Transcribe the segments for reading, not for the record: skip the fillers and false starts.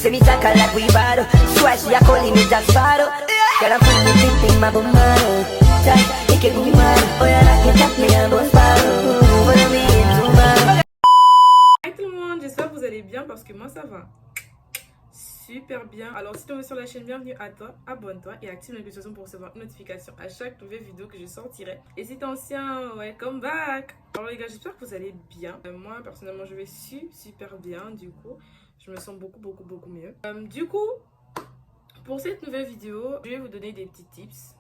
say me talk a lot, we bad. Swash, ya calling me Jack Sparrow. Girl, I'm putting me thinking, my bomano. Jack, you can be mad. Oh, yeah, like me, Jack, me, I'm a sparrow. Follow me into man. Hi tout le monde, j'espère que vous allez bien parce que moi ça va super bien. Alors si tu es nouveau sur la chaîne, bienvenue à toi, abonne-toi et active la notification pour recevoir une notification à chaque nouvelle vidéo que je sortirai. Et si t'es ancien, welcome back. Alors les gars, j'espère que vous allez bien. Moi personnellement je vais super bien, du coup je me sens beaucoup mieux. Du coup pour cette nouvelle vidéo, je vais vous donner des petits tips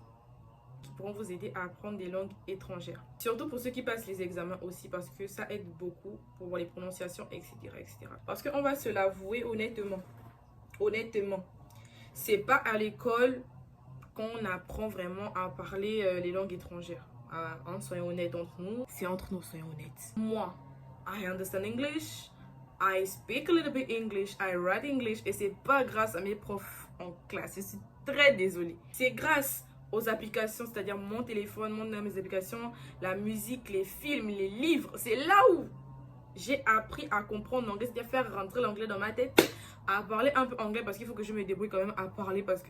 qui pourront vous aider à apprendre des langues étrangères. Surtout pour ceux qui passent les examens aussi, parce que ça aide beaucoup pour les prononciations, etc. Parce qu'on va se l'avouer honnêtement, c'est pas à l'école qu'on apprend vraiment à parler les langues étrangères. Soyons honnêtes entre nous, c'est entre nous, soyons honnêtes. Moi, I understand English, I speak a little bit English, I write English, et c'est pas grâce à mes profs en classe. Je suis très désolée. C'est grâce aux applications, c'est-à-dire mon téléphone, mes applications, la musique, les films, les livres. C'est là où j'ai appris à comprendre l'anglais, c'est-à-dire faire rentrer l'anglais dans ma tête, à parler un peu anglais parce qu'il faut que je me débrouille quand même à parler parce que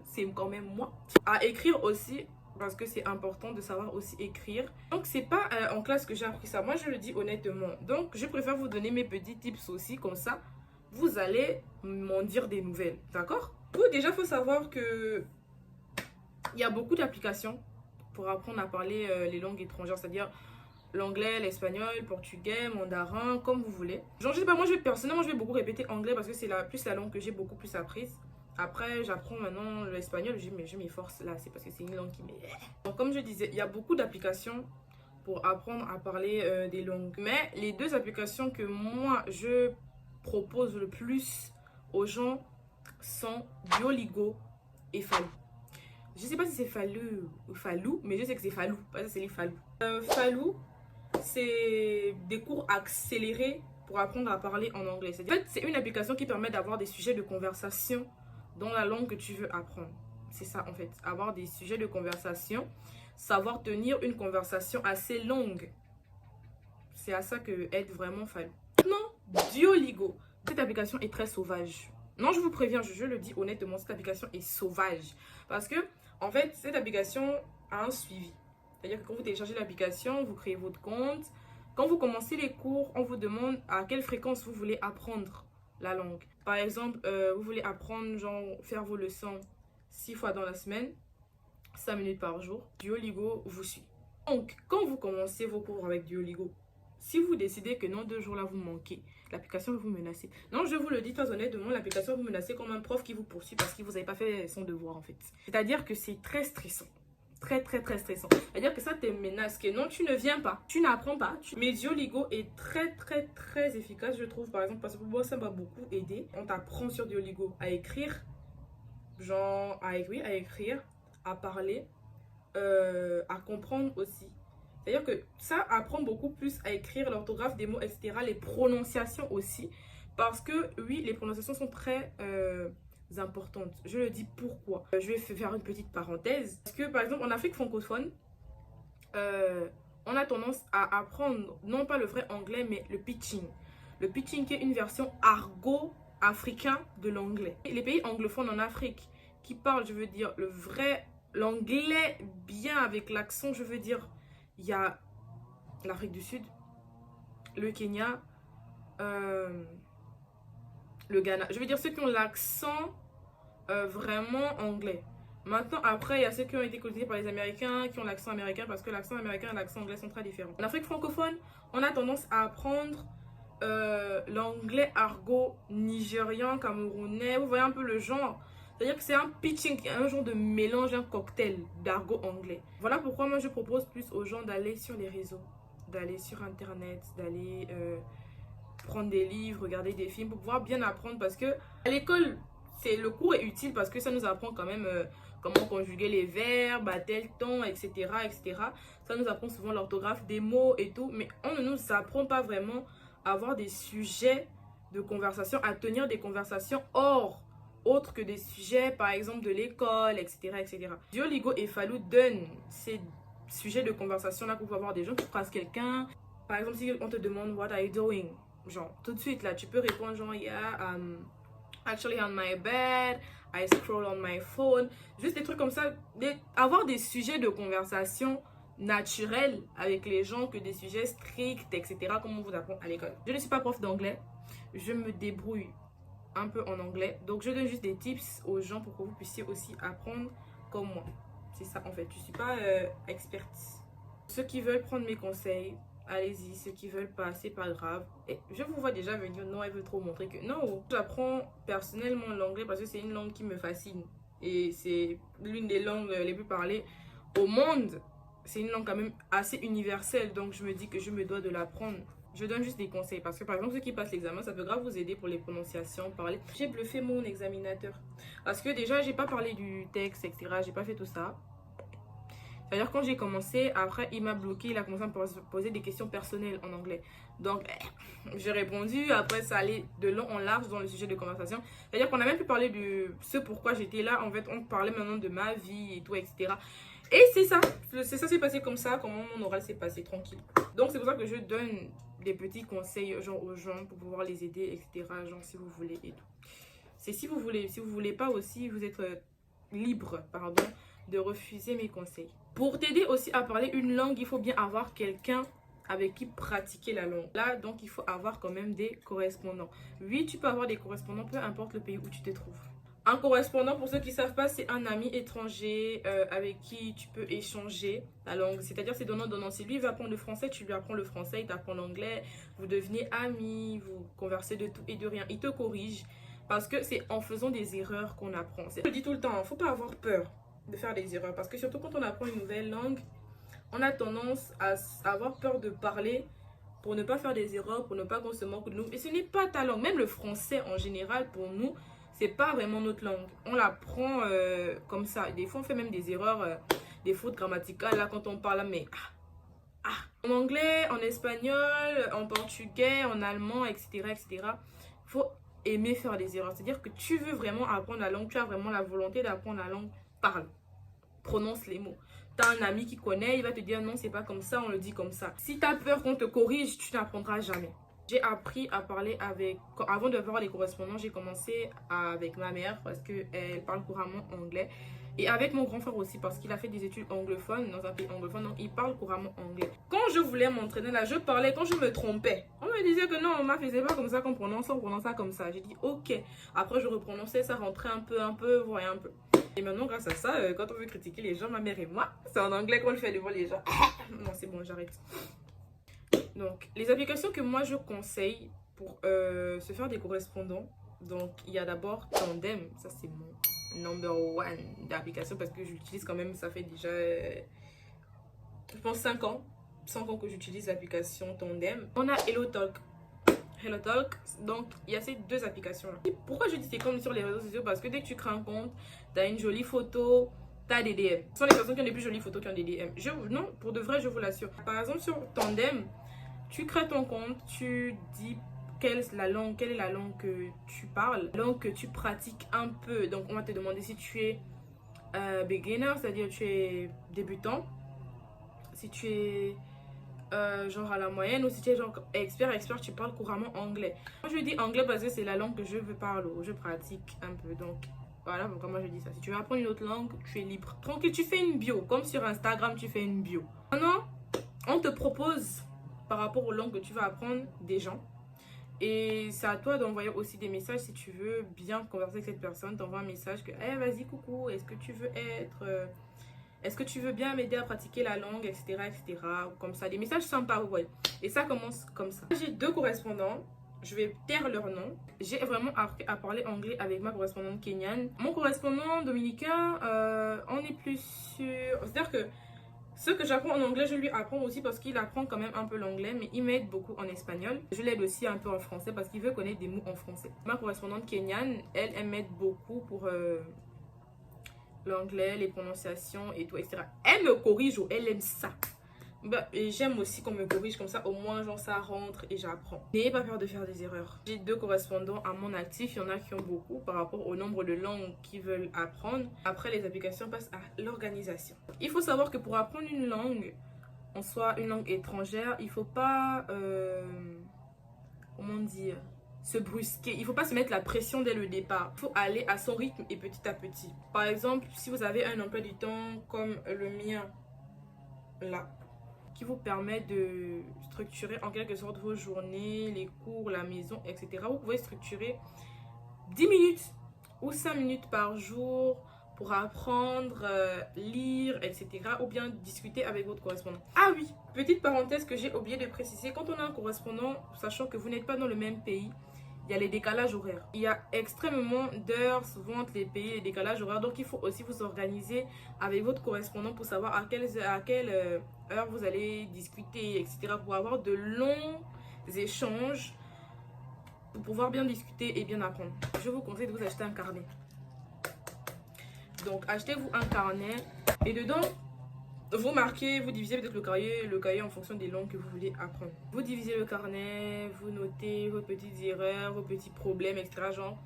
c'est quand même moi. À écrire aussi parce que c'est important de savoir aussi écrire. Donc c'est pas en classe que j'ai appris ça, moi je le dis honnêtement. Donc je préfère vous donner mes petits tips aussi, comme ça vous allez m'en dire des nouvelles, d'accord? Déjà il faut savoir que il y a beaucoup d'applications pour apprendre à parler les langues étrangères, c'est-à-dire l'anglais, l'espagnol, le portugais, mandarin, comme vous voulez. Genre, je sais pas, moi, personnellement, je vais beaucoup répéter anglais parce que c'est la langue que j'ai beaucoup plus apprise. Après, j'apprends maintenant l'espagnol, je m'efforce là, c'est parce que c'est une langue qui m'est... Donc, comme je disais, il y a beaucoup d'applications pour apprendre à parler des langues. Mais les deux applications que moi, je propose le plus aux gens sont Duolingo et Falou. Je sais pas si c'est Falou ou Falou, mais je sais que c'est Falou, parce que c'est les Falou. Falou, c'est des cours accélérés pour apprendre à parler en anglais. En fait, c'est une application qui permet d'avoir des sujets de conversation dans la langue que tu veux apprendre. C'est ça en fait, avoir des sujets de conversation, savoir tenir une conversation assez longue. C'est à ça que aide vraiment Falou. Maintenant, Duolingo. Cette application est très sauvage. Non, je vous préviens, je le dis honnêtement, cette application est sauvage. Parce que, en fait, cette application a un suivi. C'est-à-dire que quand vous téléchargez l'application, vous créez votre compte. Quand vous commencez les cours, on vous demande à quelle fréquence vous voulez apprendre la langue. Par exemple, vous voulez apprendre, genre, faire vos leçons 6 fois dans la semaine, 5 minutes par jour. Duolingo vous suit. Donc, quand vous commencez vos cours avec Duolingo, si vous décidez que non, 2 jours là vous manquez, l'application va vous menacer. Non, je vous le dis très honnêtement, l'application va vous menacer comme un prof qui vous poursuit parce que vous n'avez pas fait son devoir en fait. C'est-à-dire que c'est très stressant. Très stressant. C'est-à-dire que ça te menace, que non, tu ne viens pas, tu n'apprends pas. Mais Duolingo est très efficace, je trouve. Par exemple, parce que pour moi, ça m'a beaucoup aidé. On t'apprend sur Duolingo à écrire, genre à écrire, à parler, à comprendre aussi. C'est-à-dire que ça apprend beaucoup plus à écrire l'orthographe des mots, etc. Les prononciations aussi. Parce que oui, les prononciations sont très importantes. Je le dis pourquoi. Je vais faire une petite parenthèse. Parce que par exemple, en Afrique francophone, on a tendance à apprendre non pas le vrai anglais, mais le pitching. Le pitching qui est une version argot africain de l'anglais. Les pays anglophones en Afrique qui parlent, je veux dire, l'anglais bien avec l'accent, je veux dire, il y a l'Afrique du Sud, le Kenya, le Ghana. Je veux dire ceux qui ont l'accent vraiment anglais. Maintenant, après, il y a ceux qui ont été colonisés par les Américains, qui ont l'accent américain, parce que l'accent américain et l'accent anglais sont très différents. En Afrique francophone, on a tendance à apprendre l'anglais argot nigérian, camerounais. Vous voyez un peu le genre. C'est-à-dire que c'est un pitching, un genre de mélange, un cocktail d'argot anglais. Voilà pourquoi moi je propose plus aux gens d'aller sur les réseaux, d'aller sur internet, d'aller prendre des livres, regarder des films pour pouvoir bien apprendre. Parce que à l'école, le cours est utile parce que ça nous apprend quand même comment conjuguer les verbes, à tel temps, etc., etc. Ça nous apprend souvent l'orthographe des mots et tout. Mais on ne nous apprend pas vraiment à avoir des sujets de conversation, à tenir des conversations autres que des sujets, par exemple, de l'école, etc. Duolingo et Falou donnent ces sujets de conversation là pour avoir des gens qui croisent quelqu'un. Par exemple, si on te demande what are you doing, genre tout de suite là, tu peux répondre genre yeah, actually on my bed, I scroll on my phone. Juste des trucs comme ça. Avoir des sujets de conversation naturels avec les gens que des sujets stricts, etc. Comme on vous apprend à l'école. Je ne suis pas prof d'anglais. Je me débrouille un peu en anglais. Donc, je donne juste des tips aux gens pour que vous puissiez aussi apprendre comme moi. C'est ça, en fait. Je ne suis pas experte. Ceux qui veulent prendre mes conseils, allez-y. Ceux qui veulent pas, c'est pas grave. Et je vous vois déjà venir. Non, elle veut trop montrer que... Non, j'apprends personnellement l'anglais parce que c'est une langue qui me fascine. Et c'est l'une des langues les plus parlées au monde. C'est une langue quand même assez universelle. Donc, je me dis que je me dois de l'apprendre. Je donne juste des conseils parce que par exemple ceux qui passent l'examen, ça peut grave vous aider pour les prononciations, parler. J'ai bluffé mon examinateur parce que déjà j'ai pas parlé du texte, etc. J'ai pas fait tout ça. C'est-à-dire quand j'ai commencé, après il m'a bloqué, il a commencé à me poser des questions personnelles en anglais. Donc j'ai répondu, après ça allait de long en large dans le sujet de conversation. C'est-à-dire qu'on a même pu parler de ce pourquoi j'étais là. En fait on parlait maintenant de ma vie et tout, etc. Et c'est ça s'est passé comme ça, comment mon oral s'est passé tranquille. Donc c'est pour ça que je donne des petits conseils genre aux gens pour pouvoir les aider, etc. Genre si vous voulez et tout. C'est si vous voulez pas aussi, vous êtes libre, pardon, de refuser mes conseils. Pour t'aider aussi à parler une langue, il faut bien avoir quelqu'un avec qui pratiquer la langue. Là, donc, il faut avoir quand même des correspondants. Oui, tu peux avoir des correspondants, peu importe le pays où tu te trouves. Un correspondant, pour ceux qui ne savent pas, c'est un ami étranger avec qui tu peux échanger la langue. C'est-à-dire, c'est donnant-donnant. Si lui il va apprendre le français, tu lui apprends le français, il t'apprend l'anglais. Vous devenez amis, vous conversez de tout et de rien. Il te corrige parce que c'est en faisant des erreurs qu'on apprend. Je le dis tout le temps, il ne faut pas avoir peur de faire des erreurs. Parce que surtout quand on apprend une nouvelle langue, on a tendance à avoir peur de parler pour ne pas faire des erreurs, pour ne pas qu'on se moque de nous. Et ce n'est pas ta langue. Même le français en général, pour nous, c'est pas vraiment notre langue. On l'apprend comme ça. Des fois, on fait même des erreurs, des fautes grammaticales là quand on parle. Mais en anglais, en espagnol, en portugais, en allemand, etc., etc. Il faut aimer faire des erreurs. C'est-à-dire que tu veux vraiment apprendre la langue, tu as vraiment la volonté d'apprendre la langue, parle. Prononce les mots. Tu as un ami qui connaît, il va te dire non, c'est pas comme ça, on le dit comme ça. Si tu as peur qu'on te corrige, tu n'apprendras jamais. J'ai appris à parler avec... Avant de voir les correspondants, j'ai commencé avec ma mère parce qu'elle parle couramment anglais. Et avec mon grand frère aussi parce qu'il a fait des études anglophones dans un pays anglophone. Donc il parle couramment anglais. Quand je voulais m'entraîner là, je parlais quand je me trompais. On me disait que non, on ne faisait pas comme ça qu'on prononce, on prononce ça comme ça. J'ai dit ok. Après je reprononçais, ça rentrait un peu, voyez un peu. Et maintenant grâce à ça, quand on veut critiquer les gens, ma mère et moi, c'est en anglais qu'on le fait devant les gens. Non c'est bon, j'arrête. Donc, les applications que moi je conseille pour se faire des correspondants, donc il y a d'abord Tandem, ça c'est mon number one d'application parce que j'utilise quand même, ça fait déjà, je pense 5 ans que j'utilise l'application Tandem. On a HelloTalk. HelloTalk, donc il y a ces deux applications là. Pourquoi je dis c'est comme sur les réseaux sociaux? Parce que dès que tu crées un compte, tu as une jolie photo, t'as des DM. Ce sont les personnes qui ont des plus jolies photos qui ont des DM. Non, pour de vrai, je vous l'assure. Par exemple, sur Tandem, tu crées ton compte, tu dis quelle est la langue que tu parles, la langue que tu pratiques un peu. Donc, on va te demander si tu es beginner, c'est-à-dire tu es débutant, si tu es genre à la moyenne ou si tu es genre expert, tu parles couramment anglais. Moi, je dis anglais parce que c'est la langue que je veux parler, je pratique un peu. Donc, voilà pourquoi moi je dis ça. Si tu veux apprendre une autre langue, tu es libre. Tranquille, tu fais une bio. Comme sur Instagram, tu fais une bio. Maintenant, on te propose, par rapport aux langues que tu vas apprendre, des gens. Et c'est à toi d'envoyer aussi des messages si tu veux bien converser avec cette personne. T'envoies un message que, hey, vas-y, coucou, est-ce que tu veux est-ce que tu veux bien m'aider à pratiquer la langue, etc., etc. Comme ça, des messages sympas, ouais. Et ça commence comme ça. J'ai 2 correspondants. Je vais taire leur nom. J'ai vraiment appris à parler anglais avec ma correspondante kenyane. Mon correspondant dominicain, on est plus sûr. C'est-à-dire que ce que j'apprends en anglais, je lui apprends aussi parce qu'il apprend quand même un peu l'anglais, mais il m'aide beaucoup en espagnol. Je l'aide aussi un peu en français parce qu'il veut connaître des mots en français. Ma correspondante kenyane, elle m'aide beaucoup pour l'anglais, les prononciations et tout, etc. Elle me corrige ou elle aime ça. Bah, j'aime aussi qu'on me corrige comme ça, au moins genre ça rentre et j'apprends. N'ayez pas peur de faire des erreurs. J'ai 2 correspondants à mon actif, il y en a qui ont beaucoup par rapport au nombre de langues qu'ils veulent apprendre. Après les applications passent à l'organisation. Il faut savoir que pour apprendre une langue, en soit une langue étrangère, il faut pas, comment dire, se brusquer, il ne faut pas se mettre la pression dès le départ. Il faut aller à son rythme et petit à petit. Par exemple, si vous avez un emploi du temps comme le mien, là, qui vous permet de structurer en quelque sorte vos journées, les cours, la maison, etc. Vous pouvez structurer 10 minutes ou 5 minutes par jour pour apprendre, lire, etc. ou bien discuter avec votre correspondant. Ah oui, petite parenthèse que j'ai oublié de préciser, quand on a un correspondant, sachant que vous n'êtes pas dans le même pays, il y a les décalages horaires. Il y a extrêmement d'heures, souvent entre les pays, les décalages horaires. Donc, il faut aussi vous organiser avec votre correspondant pour savoir à quelle heure vous allez discuter, etc. Pour avoir de longs échanges, pour pouvoir bien discuter et bien apprendre. Je vous conseille de vous acheter un carnet. Donc, achetez-vous un carnet et dedans, vous marquez, vous divisez peut-être le cahier en fonction des langues que vous voulez apprendre. Vous divisez le carnet, vous notez vos petites erreurs, vos petits problèmes, etc. Genre,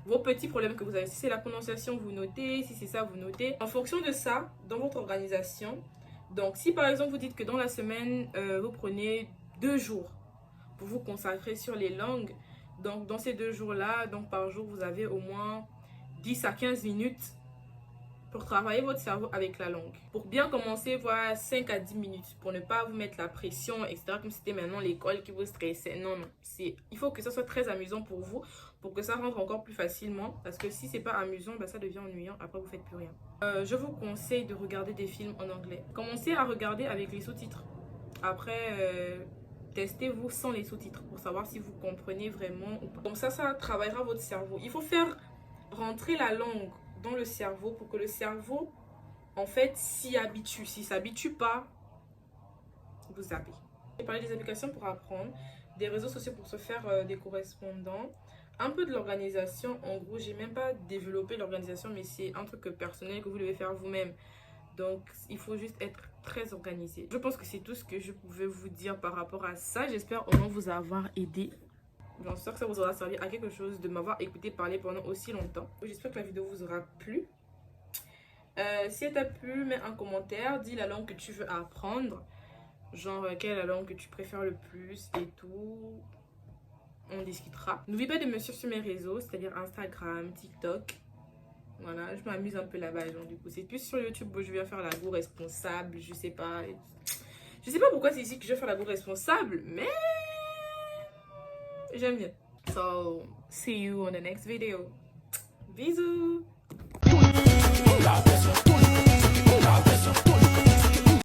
vos petits problèmes que vous avez. Si c'est la prononciation, vous notez. Si c'est ça, vous notez. En fonction de ça, dans votre organisation, donc si par exemple vous dites que dans la semaine, vous prenez 2 jours pour vous consacrer sur les langues, donc dans ces 2 jours-là, donc par jour, vous avez au moins 10 à 15 minutes pour travailler votre cerveau avec la langue. Pour bien commencer, voilà 5 à 10 minutes pour ne pas vous mettre la pression, etc. Comme si c'était maintenant l'école qui vous stressait. Non, non. Il faut que ça soit très amusant pour vous, pour que ça rentre encore plus facilement. Parce que si c'est pas amusant, bah, ça devient ennuyant. Après, vous faites plus rien. Je vous conseille de regarder des films en anglais. Commencez à regarder avec les sous-titres. Après, testez-vous sans les sous-titres pour savoir si vous comprenez vraiment ou pas. Donc ça travaillera votre cerveau. Il faut faire rentrer la langue dans le cerveau pour que le cerveau en fait s'y habitue. S'il ne s'habitue pas, vous zappez. J'ai parlé des applications pour apprendre, des réseaux sociaux pour se faire des correspondants, un peu de l'organisation. En gros, j'ai même pas développé l'organisation, mais c'est un truc personnel que vous devez faire vous-même. Donc, il faut juste être très organisé. Je pense que c'est tout ce que je pouvais vous dire par rapport à ça. J'espère au moins vous avoir aidé. J'en suis sûre que ça vous aura servi à quelque chose de m'avoir écouté parler pendant aussi longtemps. J'espère que la vidéo vous aura plu. Si elle t'a plu, mets un commentaire. Dis la langue que tu veux apprendre. Genre, quelle est la langue que tu préfères le plus et tout. On discutera. N'oublie pas de me suivre sur mes réseaux, c'est-à-dire Instagram, TikTok. Voilà, je m'amuse un peu là-bas. Du coup, c'est plus sur YouTube où je viens faire la go responsable. Je sais pas. Je sais pas pourquoi c'est ici que je vais faire la go responsable, mais j'aime bien. So, see you on the next video. Bisous.